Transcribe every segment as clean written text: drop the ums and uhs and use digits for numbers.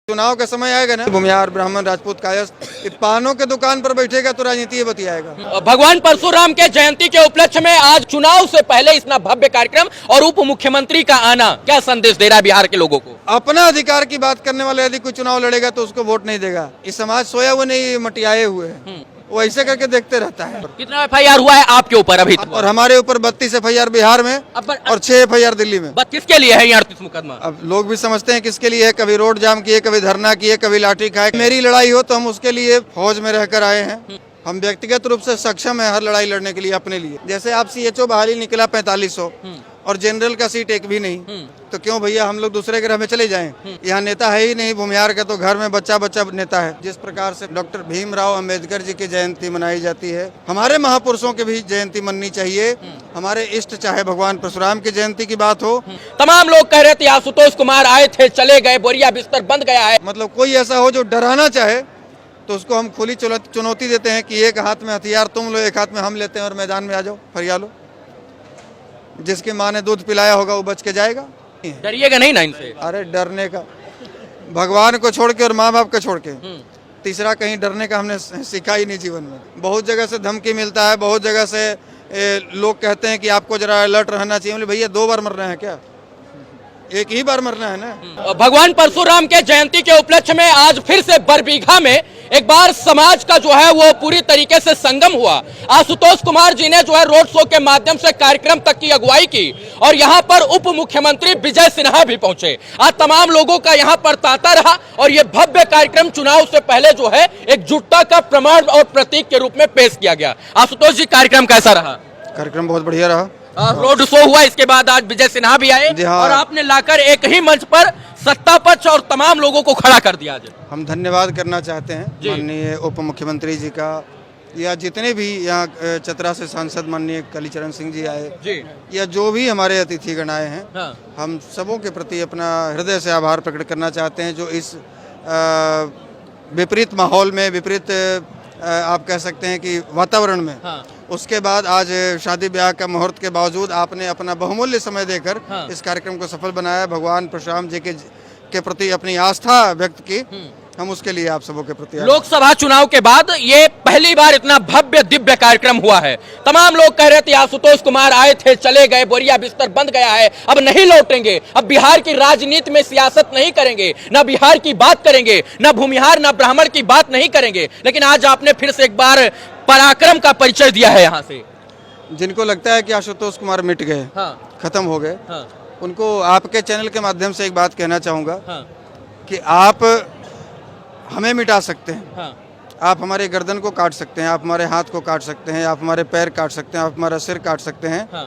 चुनाव का समय आएगा ना, भूमिहार ब्राह्मण राजपूत कायस्थ पानों के दुकान पर बैठेगा तो राजनीति बतियाएगा। भगवान परशुराम के जयंती के उपलक्ष्य में आज चुनाव से पहले इतना भव्य कार्यक्रम और उप मुख्यमंत्री का आना क्या संदेश दे रहा है बिहार के लोगों को? अपना अधिकार की बात करने वाले यदि कोई चुनाव लड़ेगा तो उसको वोट नहीं देगा। ये समाज सोया हुआ नहीं, मटियाए हुए हैं, वो ऐसे करके देखते रहता है। कितना FIR हुआ है आपके ऊपर अभी तक? और हमारे ऊपर 32 FIR बिहार में और 6 FIR दिल्ली में। किसके लिए है ये 38 मुकदमा? अब लोग भी समझते हैं किसके लिए है। कभी रोड जाम किए, कभी धरना किए, कभी लाठी खाए। मेरी लड़ाई हो तो हम उसके लिए फौज में रहकर आए हैं। हम व्यक्तिगत रूप से सक्षम है हर लड़ाई लड़ने के लिए अपने लिए। जैसे आप CHO बहाली निकला 4500 और जनरल का सीट एक भी नहीं, तो क्यों भैया हम लोग दूसरे ग्रह में चले जाएं? यहाँ नेता है ही नहीं। भूमिहार का तो घर में बच्चा बच्चा नेता है। जिस प्रकार से डॉक्टर भीमराव अंबेडकर जी की जयंती मनाई जाती है, हमारे महापुरुषों की भी जयंती मननी चाहिए। हमारे इष्ट चाहे भगवान परशुराम की जयंती की बात हो। तमाम लोग कह रहे थे आशुतोष कुमार आए थे, चले गए, बोरिया बिस्तर बंद गया है। मतलब कोई ऐसा हो जो डराना चाहे तो उसको हम खुली चुनौती देते हैं कि एक हाथ में हथियार तुम लो, एक हाथ में हम लेते हैं और मैदान में आ जाओ, फरिया लो। जिसकी माँ ने दूध पिलाया होगा वो बच के जाएगा। डरिएगा नहीं ना इनसे? अरे डरने का भगवान को छोड़ के और माँ बाप को छोड़ के तीसरा कहीं डरने का हमने सीखा ही नहीं जीवन में। बहुत जगह से धमकी मिलता है, बहुत जगह से लोग कहते हैं कि आपको जरा अलर्ट रहना चाहिए। भैया 2 बार मरना है क्या? एक ही बार मरना है ना। भगवान परशुराम के जयंती के उपलक्ष्य में आज फिर से बरबीघा में एक बार समाज का जो है वो पूरी तरीके से संगम हुआ। आशुतोष कुमार जी ने जो है रोड शो के माध्यम से कार्यक्रम तक की अगुवाई की और यहाँ पर उप मुख्यमंत्री विजय सिन्हा भी पहुंचे। आज तमाम लोगों का यहाँ पर तांता रहा और ये भव्य कार्यक्रम चुनाव से पहले जो है एकजुटता का प्रमाण और प्रतीक के रूप में पेश किया गया। आशुतोष जी, कार्यक्रम कैसा रहा? कार्यक्रम बहुत बढ़िया रहा। रोड शो हुआ, इसके बाद आज विजय सिन्हा भी आए और आपने लाकर एक ही मंच पर सत्ता पक्ष और तमाम लोगों को खड़ा कर दिया। आज हम धन्यवाद करना चाहते हैं माननीय उप मुख्यमंत्री जी का, या जितने भी यहाँ चतरा से सांसद माननीय कालीचरण सिंह जी आए जी, या जो भी हमारे अतिथिगण आए हैं। हाँ। हम सबों के प्रति अपना हृदय से आभार प्रकट करना चाहते हैं जो इस विपरीत माहौल में, विपरीत आप कह सकते हैं कि वातावरण में, हाँ। उसके बाद आज शादी ब्याह का मुहूर्त के बावजूद आपने अपना बहुमूल्य समय देकर इस कार्यक्रम को सफल बनाया। भगवान परशुराम जी के प्रति अपनी आस्था व्यक्त की। हम उसके लिए आप सबों के प्रति। लोकसभा चुनाव के बाद ये पहली बार इतना भव्य दिव्य कार्यक्रम हुआ है। तमाम लोग कह रहे थे आशुतोष कुमार आए थे, चले गए, बोरिया बिस्तर बंद गया है, अब नहीं लौटेंगे, अब बिहार की राजनीति में सियासत नहीं करेंगे, ना बिहार की बात करेंगे, ना भूमिहार ना ब्राह्मण की बात नहीं करेंगे। लेकिन आज आपने फिर से एक बार पराक्रम का परिचय दिया है। यहाँ से जिनको लगता है कि आशुतोष कुमार मिट गए, खत्म हो गए, उनको आपके चैनल के माध्यम से एक बात कहना चाहूँगा कि आप हमें मिटा सकते हैं। आप हमारे गर्दन को काट सकते हैं, आप हमारे हाथ को काट सकते हैं, आप हमारे पैर काट सकते हैं, आप हमारा सिर काट सकते हैं,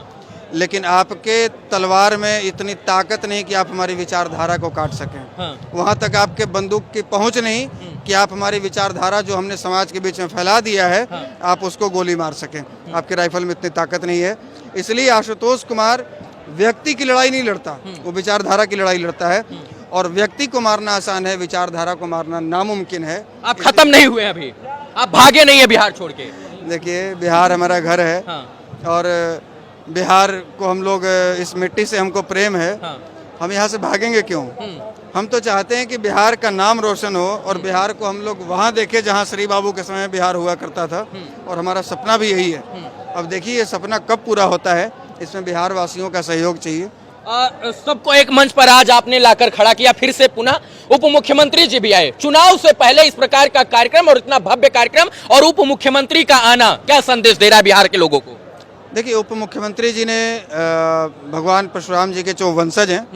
लेकिन आपके तलवार में इतनी ताकत नहीं कि आप हमारी विचारधारा को काट सकें। वहाँ तक आपके बंदूक की पहुँच नहीं कि आप हमारी विचारधारा जो हमने समाज के बीच में फैला दिया है, आप उसको गोली मार सकें। आपके राइफल में इतनी ताकत नहीं है। इसलिए आशुतोष कुमार व्यक्ति की लड़ाई नहीं लड़ता, वो विचारधारा की लड़ाई लड़ता है। और व्यक्ति को मारना आसान है, विचारधारा को मारना नामुमकिन है। आप खत्म नहीं हुए अभी, आप भागे नहीं है बिहार छोड़ के। देखिए, बिहार हमारा घर है और बिहार को हम लोग, इस मिट्टी से हमको प्रेम है। हम यहाँ से भागेंगे क्यों? हम तो चाहते हैं कि बिहार का नाम रोशन हो और बिहार को हम लोग वहाँ देखें जहाँ श्री बाबू के समय बिहार हुआ करता था। और हमारा सपना भी यही है। अब देखिए ये सपना कब पूरा होता है, इसमें बिहार वासियों का सहयोग चाहिए। सबको एक मंच पर आज आपने लाकर खड़ा किया। फिर से पुनः उप मुख्यमंत्री जी भी आए। चुनाव से पहले इस प्रकार का कार्यक्रम और इतना भव्य कार्यक्रम और उप मुख्यमंत्री का आना क्या संदेश दे रहा है बिहार के लोगों को? देखिए, उप मुख्यमंत्री जी ने भगवान परशुराम जी के जो वंशज हैं,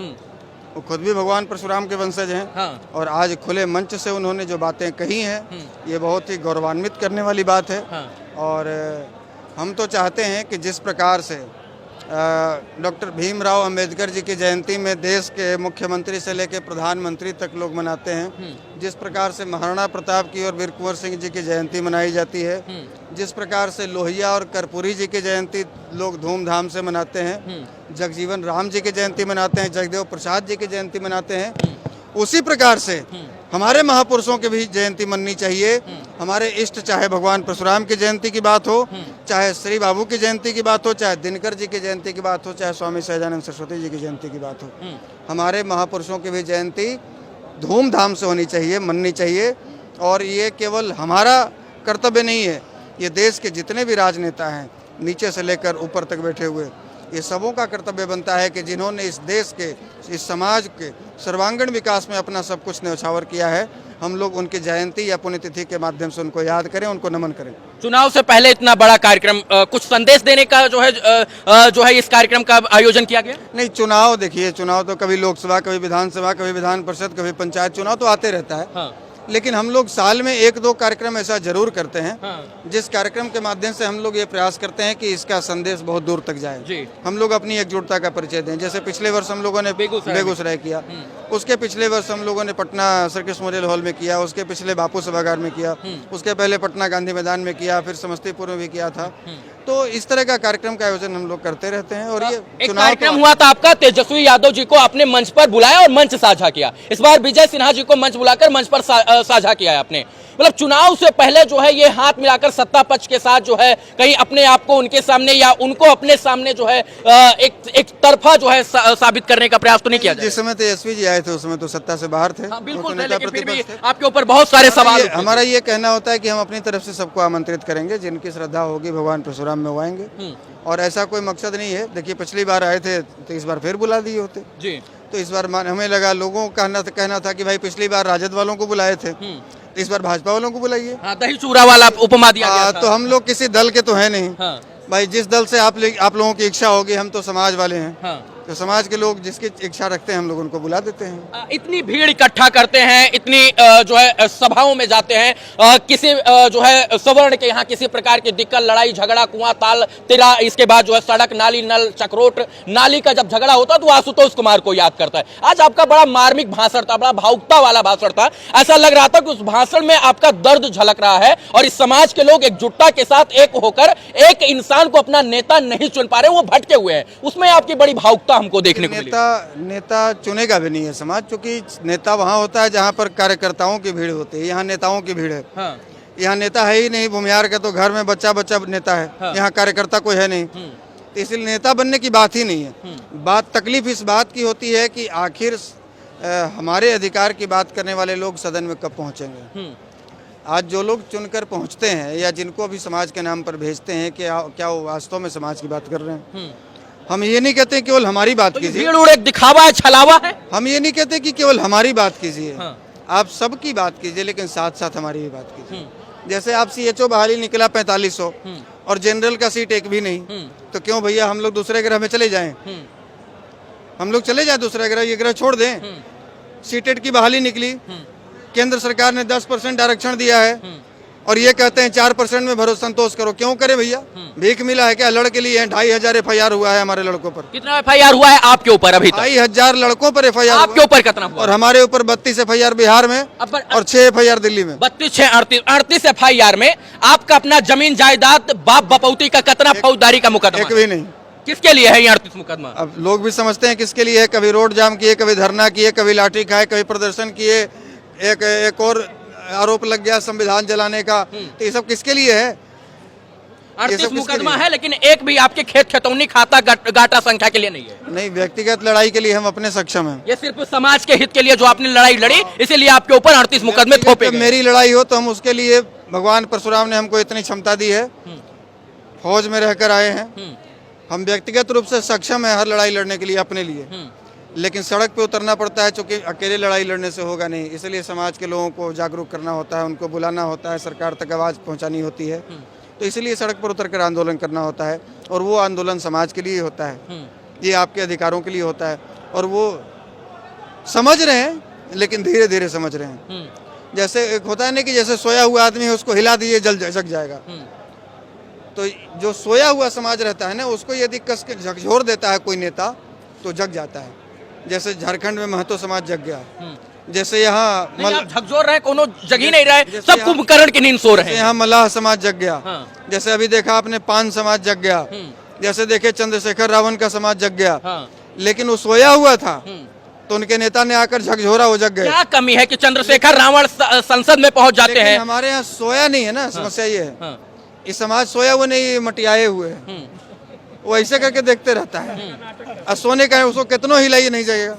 वो खुद भी भगवान परशुराम के वंशज हैं। और आज खुले मंच से उन्होंने जो बातें कही हैं, ये बहुत ही गौरवान्वित करने वाली बात है। और हम तो चाहते हैं कि जिस प्रकार से डॉक्टर भीमराव अंबेडकर जी की जयंती में देश के मुख्यमंत्री से लेकर प्रधानमंत्री तक लोग मनाते हैं, जिस प्रकार से महाराणा प्रताप की और वीर कुंवर सिंह जी की जयंती मनाई जाती है, जिस प्रकार से लोहिया और कर्पूरी जी की जयंती लोग धूमधाम से मनाते हैं, जगजीवन राम जी की जयंती मनाते हैं, जगदेव प्रसाद जी की जयंती मनाते हैं, उसी प्रकार से हमारे महापुरुषों की भी जयंती मननी चाहिए। हमारे इष्ट चाहे भगवान परशुराम की जयंती की बात हो, चाहे श्री बाबू की जयंती की बात हो, चाहे दिनकर जी की जयंती की बात हो, चाहे स्वामी सहजानंद सरस्वती जी की जयंती की बात हो, हमारे महापुरुषों की भी जयंती धूमधाम से होनी चाहिए, मननी चाहिए। और ये केवल हमारा कर्तव्य नहीं है, ये देश के जितने भी राजनेता हैं, नीचे से लेकर ऊपर तक बैठे हुए, ये सबों का कर्तव्य बनता है कि जिन्होंने इस देश के, इस समाज के सर्वांगीण विकास में अपना सब कुछ न्यौछावर किया है, हम लोग उनकी जयंती या पुण्यतिथि के माध्यम से उनको याद करें, उनको नमन करें। चुनाव से पहले इतना बड़ा कार्यक्रम, कुछ संदेश देने का जो है इस कार्यक्रम का आयोजन किया गया? नहीं, चुनाव देखिए, चुनाव तो कभी लोकसभा, कभी विधानसभा, कभी विधान परिषद, कभी पंचायत चुनाव तो आते रहता है। हाँ। लेकिन हम लोग साल में 1-2 कार्यक्रम ऐसा जरूर करते हैं, हाँ। जिस कार्यक्रम के माध्यम से हम लोग ये प्रयास करते हैं कि इसका संदेश बहुत दूर तक जाए। जी। हम लोग अपनी एकजुटता का परिचय दें। जैसे पिछले वर्ष हम लोगों ने बेगूसराय किया, उसके पिछले वर्ष हम लोगों ने पटना सर्किट मेमोरियल हॉल में किया, उसके पिछले बापू सभागार में किया, उसके पहले पटना गांधी मैदान में किया, फिर समस्तीपुर में भी किया था। तो इस तरह का कार्यक्रम का आयोजन हम लोग करते रहते हैं। और ये एक कार्यक्रम हुआ था आपका, तेजस्वी यादव जी को आपने मंच पर बुलाया और मंच साझा किया। इस बार विजय सिन्हा जी को मंच बुलाकर मंच पर साझा किया है आपने। मतलब चुनाव से पहले जो है ये हाथ मिलाकर सत्ता पक्ष के साथ जो है कहीं अपने आप को उनके सामने या उनको अपने सामने जो है एक तरफा जो है साबित करने का प्रयास तो नहीं किया जाए? जिस समय तेजस्वी जी आए थे उस समय तो सत्ता से बाहर थे। हाँ, बिल्कुल थे, लेकिन फिर भी आपके ऊपर बहुत सारे सवाल। हमारा ये कहना होता है कि हम अपनी तरफ से सबको आमंत्रित करेंगे, जिनकी श्रद्धा होगी भगवान परशुराम में वो आएंगे। और ऐसा कोई मकसद नहीं है। देखिए, पिछली बार आए थे तो इस बार फिर बुला दिए होते जी। तो इस बार हमें लगा, लोगों का कहना था कि भाई पिछली बार राजद वालों को बुलाए थे, इस बार भाजपा वालों को बुलाइए। हाँ, दही चूरा वाला उपमा दिया गया था। तो हम लोग किसी दल के तो है नहीं। हाँ। भाई जिस दल से आप लोगों की इच्छा होगी, हम तो समाज वाले हैं। हाँ। तो समाज के लोग जिसकी इच्छा रखते हैं हम लोग उनको बुला देते हैं। इतनी भीड़ इकट्ठा करते हैं, इतनी जो है सभाओं में जाते हैं, किसी जो है सवर्ण के यहाँ किसी प्रकार की दिक्कत, लड़ाई झगड़ा, कुआं ताल तिरा, इसके बाद जो है सड़क नाली नल चक्रोट नाली का जब झगड़ा होता तो आशुतोष कुमार को याद करता है। आज आपका बड़ा मार्मिक भाषण था, बड़ा भावुकता वाला भाषण था। ऐसा लग रहा था कि उस भाषण में आपका दर्द झलक रहा है और इस समाज के लोग एकजुटता के साथ एक होकर एक इंसान को अपना नेता नहीं चुन पा रहे, वो भटके हुए हैं। उसमें आपकी बड़ी भावुकता हमको देखने को मिली। नेता चुनेगा भी नहीं है समाज, क्योंकि नेता वहाँ होता है जहाँ पर कार्यकर्ताओं की भीड़ होती है। यहाँ नेताओं की भीड़ है। हाँ। यहाँ नेता है ही नहीं। भूमिहार का तो घर में बच्चा बच्चा नेता है। हाँ। यहाँ कार्यकर्ता कोई है नहीं। तो इसलिए नेता बनने की बात ही नहीं है। बात तकलीफ इस बात की होती है कि आखिर हमारे अधिकार की बात करने वाले लोग सदन में कब पहुँचेंगे। आज जो लोग चुनकर पहुँचते हैं या जिनको भी समाज के नाम पर भेजते हैं, क्या वो वास्तव में समाज की बात कर रहे हैं। हम ये नहीं कहते केवल हमारी बात कीजिए, एक दिखावा है, छलावा है। हम ये नहीं कहते कि केवल हमारी बात कीजिए। हाँ। आप सबकी बात कीजिए, लेकिन साथ साथ हमारी भी बात कीजिए। जैसे आप CHO बहाली निकला 4500 और जनरल का सीट एक भी नहीं, तो क्यों भैया हम लोग दूसरे ग्रह में चले जाएं? हम लोग चले जाएं दूसरे ग्रह, ये ग्रह छोड़ दें। सीटेट की बहाली निकली, केंद्र सरकार ने 10% आरक्षण दिया है और ये कहते हैं 4% में भरोसा संतोष करो। क्यों करे भैया? भीख मिला है क्या? लड़के लिए 2500 FIR हुआ है हमारे लड़कों पर। कितना FIR हुआ है आपके ऊपर अभी तक? 2500 लड़कों पर FIR। आपके ऊपर कितना हुआ? और हमारे ऊपर 32 FIR बिहार में और 6 FIR दिल्ली में। 38 FIR में आपका अपना जमीन जायदाद बाप बपौती का कितना फौजदारी का मुकदमा? एक भी नहीं। किसके लिए है ये 38 मुकदमा? अब लोग भी समझते हैं किसके लिए है। कभी रोड जाम किए, कभी धरना किए, कभी लाठी खाए, कभी प्रदर्शन किए, एक और आरोप लग गया संविधान जलाने का। तो ये सब किसके लिए है? 38 मुकदमा है, लेकिन एक भी आपके खेत खतौनी खाता गाटा संख्या के लिए नहीं है। नहीं, व्यक्तिगत लड़ाई के लिए हम अपने सक्षम हैं। ये सिर्फ समाज के हित के लिए जो आपने लड़ाई लड़ी, इसीलिए आपके ऊपर 38 मुकदमे थोपे गए। मेरी लड़ाई हो तो हम उसके लिए, भगवान परशुराम ने हमको इतनी क्षमता दी है, फौज में रहकर आए हैं, हम व्यक्तिगत रूप से सक्षम है हर लड़ाई लड़ने के लिए अपने लिए। लेकिन सड़क पे उतरना पड़ता है, क्योंकि अकेले लड़ाई लड़ने से होगा नहीं। इसलिए समाज के लोगों को जागरूक करना होता है, उनको बुलाना होता है, सरकार तक आवाज़ पहुंचानी होती है। तो इसलिए सड़क पर उतरकर आंदोलन करना होता है और वो आंदोलन समाज के लिए होता है, ये आपके अधिकारों के लिए होता है। और वो समझ रहे हैं, लेकिन धीरे धीरे समझ रहे हैं। जैसे एक होता है ना कि जैसे सोया हुआ आदमी है, उसको हिला दिए जग जाएगा। तो जो सोया हुआ समाज रहता है ना, उसको यदि कस के झकझोर देता है कोई नेता तो जग जाता है। जैसे झारखंड में महतो समाज जग गया, जैसे यहाँ झकझोर रहे, कोनो जग ही नहीं रहे, सब कुंभकर्ण की नींद सो रहे हैं। यहाँ मल्लाह समाज जग गया। हाँ। जैसे अभी देखा आपने पान समाज जग गया। जैसे देखे चंद्रशेखर रावण का समाज जग गया। हाँ। लेकिन वो सोया हुआ था तो उनके नेता ने आकर झकझोरा, वो जग गए। क्या कमी है कि चंद्रशेखर रावण संसद में पहुंच जाते हैं? हमारे यहाँ सोया नहीं है ना, समस्या ये है। इस समाज सोया हुआ नहीं, मटियाए हुए है। वो ऐसे करके देखते रहता है। सोने का है, उसको कितनों हिलाइए नहीं जाएगा।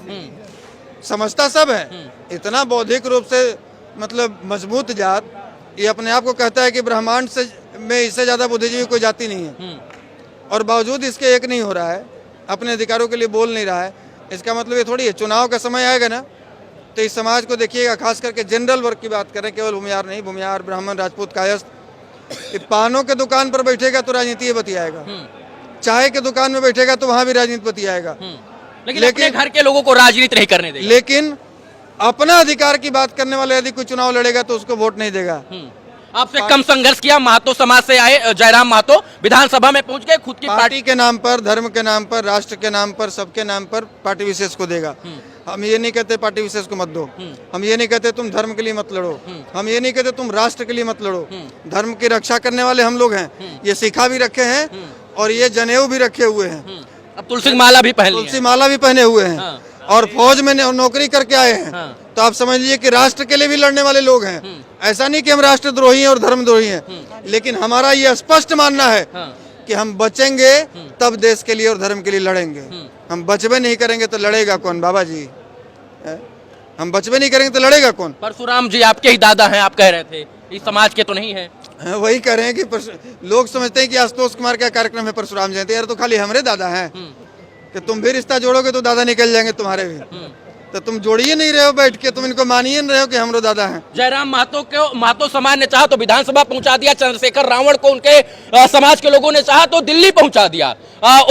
समझता सब है। इतना बौद्धिक रूप से मतलब मजबूत जात, ये अपने आप को कहता है कि ब्रह्मांड से में इससे ज़्यादा बुद्धिजीवी कोई जाति नहीं है, और बावजूद इसके एक नहीं हो रहा है, अपने अधिकारों के लिए बोल नहीं रहा है। इसका मतलब ये थोड़ी है चुनाव का समय आएगा ना, तो इस समाज को देखिएगा, खास करके जनरल वर्ग की बात करें, केवल भूमिहार नहीं, भूमिहार, ब्राह्मण, राजपूत, कायस्थ, ये पानों के दुकान पर बैठेगा तो राजनीति बतियाएगा, चाय के दुकान में बैठेगा तो वहां भी राजनीति बतियाएगा, लेकिन अपने घर के लोगों को राजनीति नहीं करने देगा। लेकिन अपना अधिकार की बात करने वाले यदि कोई चुनाव लड़ेगा तो उसको वोट नहीं देगा। आपसे कम संघर्ष किया, महतो समाज से आए जयराम महतो विधानसभा में पहुंच गए, खुद की पार्टी के नाम पर, धर्म के नाम पर, राष्ट्र के नाम पर, सबके नाम पर पार्टी विशेष को देगा। हम ये नहीं कहते पार्टी विशेष को मत दो, हम ये नहीं कहते तुम धर्म के लिए मत लड़ो, हम ये नहीं कहते तुम राष्ट्र के लिए मत लड़ो। धर्म की रक्षा करने वाले हम लोग हैं, ये सिखा भी रखे हैं और ये जनेऊ भी रखे हुए हैं, अब तुलसी माला भी पहन ली है। तुलसी माला भी पहने हुए हैं, और फौज में नौकरी करके आए हैं। तो आप समझ लीजिए कि राष्ट्र के लिए भी लड़ने वाले लोग हैं। ऐसा नहीं कि हम राष्ट्रद्रोही हैं और धर्मद्रोही हैं, लेकिन हमारा ये स्पष्ट मानना है कि हम बचेंगे तब देश के लिए और धर्म के लिए लड़ेंगे। हम बचबे नहीं करेंगे तो लड़ेगा कौन बाबा जी? हम बचबे नहीं करेंगे तो लड़ेगा कौन? परशुराम जी आपके ही दादा हैं, आप कह रहे थे, इस समाज के तो नहीं है। वही कह रहे हैं कि लोग समझते हैं कि आशुतोष कुमार का कार्यक्रम है परशुराम जयंती, यार तो खाली हमारे दादा हैं कि तुम भी रिश्ता जोड़ोगे तो दादा निकल जाएंगे तुम्हारे भी, तो तुम जोड़िए नहीं रहे हो बैठ के, तुम इनको मानिए नहीं रहे हो कि हमरो दादा हैं। जयराम महतो को महतो समाज ने चाहा तो विधानसभा पहुंचा दिया, चंद्रशेखर रावण को उनके समाज के लोगों ने चाहा तो दिल्ली पहुंचा दिया,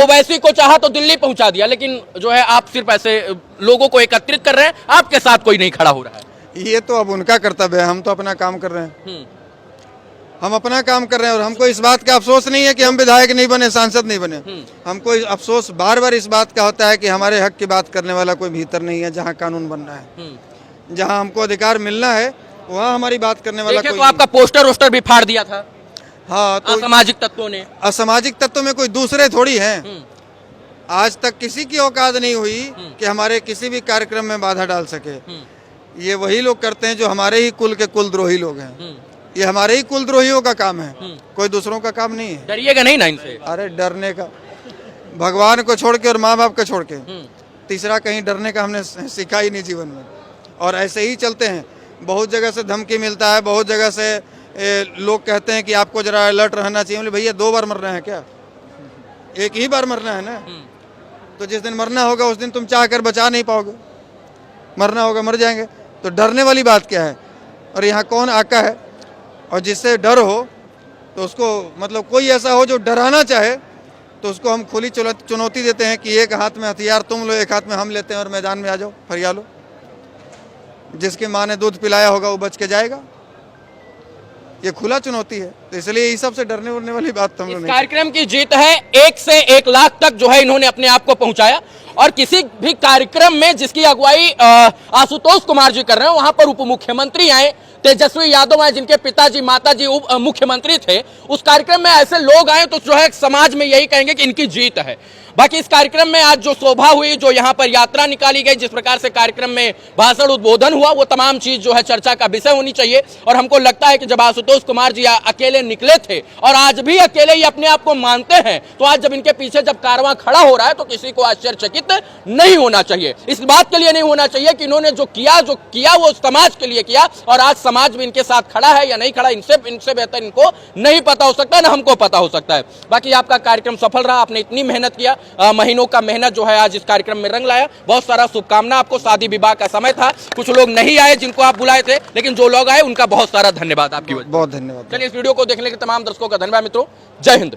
ओवैसी को चाहा तो दिल्ली पहुंचा दिया, लेकिन जो है आप सिर्फ ऐसे लोगों को एकत्रित कर रहे हैं, आपके साथ कोई नहीं खड़ा हो रहा है। ये तो अब उनका कर्तव्य है, हम तो अपना काम कर रहे हैं, हम अपना काम कर रहे हैं। और हमको इस बात का अफसोस नहीं है कि हम विधायक नहीं बने, सांसद नहीं बने। हमको अफसोस बार बार इस बात का होता है कि हमारे हक की बात करने वाला कोई भीतर नहीं है। जहाँ कानून बन रहा है, जहाँ हमको अधिकार मिलना है, वहाँ हमारी बात करने वाला कोई तो आपका पोस्टर वोस्टर भी फाड़ दिया था। हाँ, तो असामाजिक तत्वों ने, असामाजिक तत्वों में कोई दूसरे थोड़ी हैं। आज तक किसी की औकात नहीं हुई कि हमारे किसी भी कार्यक्रम में बाधा डाल सके। ये वही लोग करते हैं जो हमारे ही कुल के कुलद्रोही लोग हैं। ये हमारे ही कुलद्रोहियों का काम है, कोई दूसरों का काम नहीं है। डरिएगा नहीं ना इनसे? अरे डरने का, भगवान को छोड़ के और माँ बाप को छोड़ के तीसरा कहीं डरने का हमने सीखा ही नहीं जीवन में। और ऐसे ही चलते हैं। बहुत जगह से धमकी मिलता है, बहुत जगह से लोग कहते हैं कि आपको जरा अलर्ट रहना चाहिए। बोले भैया 2 बार मरना है क्या? एक ही बार मरना है ना। तो जिस दिन मरना होगा उस दिन तुम चाह कर बचा नहीं पाओगे, मरना होगा मर जाएंगे। तो डरने वाली बात क्या है? और यहाँ कौन आका है? और जिससे डर हो तो उसको मतलब कोई ऐसा हो जो डराना चाहे तो उसको हम खुली चुनौती देते हैं कि एक हाथ में हथियार तुम लो, एक हाथ में हम लेते हैं और मैदान में आ जाओ, फरिया लो। जिसकी माँ ने दूध पिलाया होगा वो बच के जाएगा। ये खुला चुनौती है, तो इसलिए ये सबसे डरने उड़ने वाली बात हम लोग नहीं। कार्यक्रम की जीत है, 1 से 1 लाख तक जो है इन्होंने अपने आप को पहुंचाया। और किसी भी कार्यक्रम में जिसकी अगुवाई आशुतोष कुमार जी कर रहे हैं, वहां पर उप मुख्यमंत्री आए, तेजस्वी यादव आए, जिनके पिताजी माताजी उप मुख्यमंत्री थे। उस कार्यक्रम में ऐसे लोग आए तो जो है समाज में यही कहेंगे कि इनकी जीत है। बाकी इस कार्यक्रम में आज जो शोभा हुई, जो यहाँ पर यात्रा निकाली गई, जिस प्रकार से कार्यक्रम में भाषण उद्बोधन हुआ, वो तमाम चीज जो है चर्चा का विषय होनी चाहिए। और हमको लगता है कि जब आशुतोष कुमार जी अकेले निकले थे और आज भी अकेले ही अपने आप को मानते हैं, तो आज जब इनके पीछे जब कारवां खड़ा हो रहा है तो किसी को आश्चर्यचकित नहीं होना चाहिए। इस बात के लिए नहीं होना चाहिए कि इन्होंने जो किया वो समाज के लिए किया, और आज समाज भी इनके साथ खड़ा है या नहीं खड़ा, इनसे बेहतर इनको नहीं पता हो सकता, ना हमको पता हो सकता है। बाकी आपका कार्यक्रम सफल रहा, आपने इतनी मेहनत किया, महीनों का मेहनत जो है आज इस कार्यक्रम में रंग लाया। बहुत सारा शुभकामना आपको। शादी विवाह का समय था, कुछ लोग नहीं आए जिनको आप बुलाए थे, लेकिन जो लोग आए उनका बहुत सारा धन्यवाद। आपकी बहुत धन्यवाद। चलिए, इस वीडियो को देखने के तमाम दर्शकों का धन्यवाद मित्रों। जय हिंद।